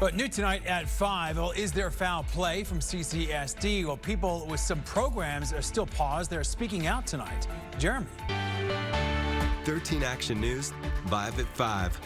But new tonight at 5, well, is there foul play from CCSD? Well, people with some programs are still paused. They're speaking out tonight. Jeremy. 13 Action News, live at 5.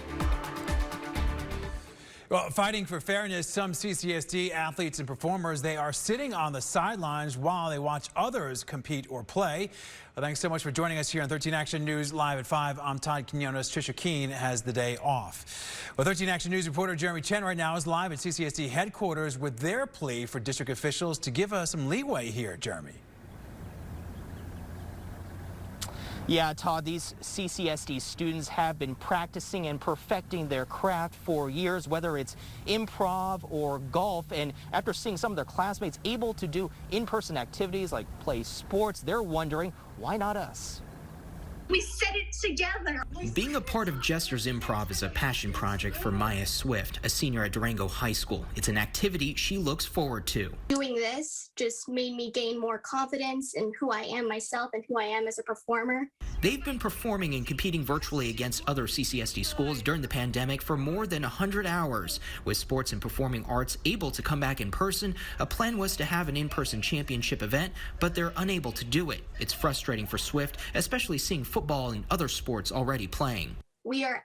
Well, fighting for fairness, some CCSD athletes and performers, they are sitting on the sidelines while they watch others compete or play. Well, thanks so much for joining us here on 13 Action News live at 5. I'm Todd Quinones. Trisha Keene has the day off. Well, 13 Action News reporter Jeremy Chen right now is live at CCSD headquarters with their plea for district officials to give us some leeway here, Jeremy. Yeah, Todd, these CCSD students have been practicing and perfecting their craft for years, whether it's improv or golf. And after seeing some of their classmates able to do in-person activities like play sports, they're wondering, why not us? We said it together. Being a part of Jesters Improv is a passion project for Maya Swift, a senior at Durango High School. It's an activity she looks forward to. Doing this just made me gain more confidence in who I am myself and who I am as a performer. They've been performing and competing virtually against other CCSD schools during the pandemic for more than 100 hours. With sports and performing arts able to come back in person, a plan was to have an in-person championship event, but they're unable to do it. It's frustrating for Swift, especially seeing football and other sports already playing. We are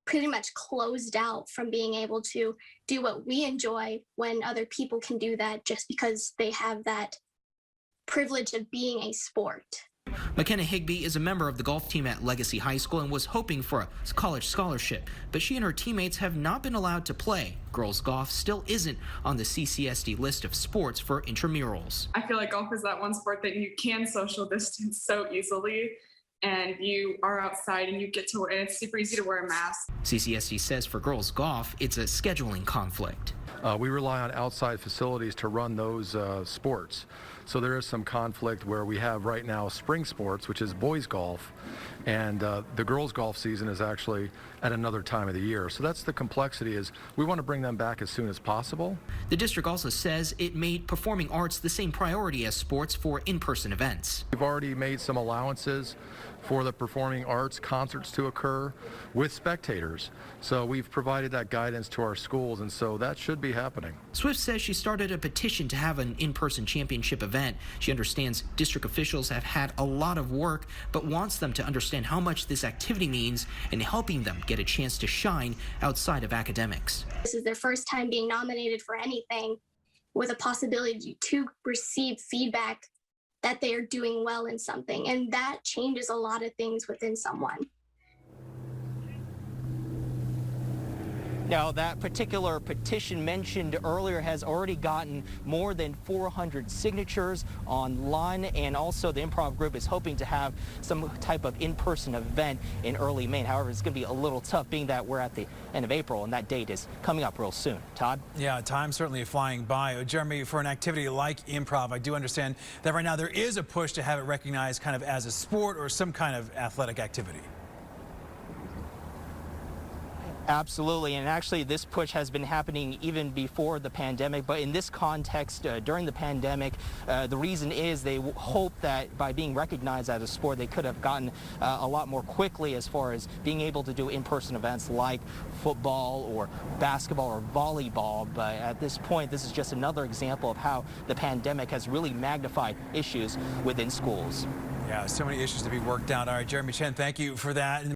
pretty much closed out from being able to do what we enjoy when other people can do that just because they have that privilege of being a sport. McKenna Higbee is a member of the golf team at Legacy High School and was hoping for a college scholarship, but she and her teammates have not been allowed to play. Girls golf still isn't on the CCSD list of sports for intramurals. I feel like golf is that one sport that you can social distance so easily, and you are outside and you get to wear, and it's super easy to wear a mask. CCSD says for girls golf, it's a scheduling conflict. We rely on outside facilities to run those sports. So there is some conflict where we have right now spring sports, which is boys golf, and the girls golf season is actually at another time of the year. So that's the complexity, is we want to bring them back as soon as possible. The district also says it made performing arts the same priority as sports for in-person events. We've already made some allowances for the performing arts concerts to occur with spectators. So we've provided that guidance to our schools, and so that should be happening. Swift says she started a petition to have an in-person championship event. She understands district officials have had a lot of work, but wants them to understand how much this activity means in helping them get a chance to shine outside of academics. This is their first time being nominated for anything, with a possibility to receive feedback that they are doing well in something, and that changes a lot of things within someone. Now, that particular petition mentioned earlier has already gotten more than 400 signatures online, and also the improv group is hoping to have some type of in-person event in early May. However, it's going to be a little tough being that we're at the end of April and that date is coming up real soon. Todd? Yeah, time's certainly flying by. Jeremy, for an activity like improv, I do understand that right now there is a push to have it recognized kind of as a sport or some kind of athletic activity. Absolutely, and actually this push has been happening even before the pandemic, but in this context, during the pandemic, the reason is they hope that by being recognized as a sport, they could have gotten a lot more quickly as far as being able to do in-person events like football or basketball or volleyball. But at this point, this is just another example of how the pandemic has really magnified issues within schools. Yeah, so many issues to be worked out. All right, Jeremy Chen, thank you for that.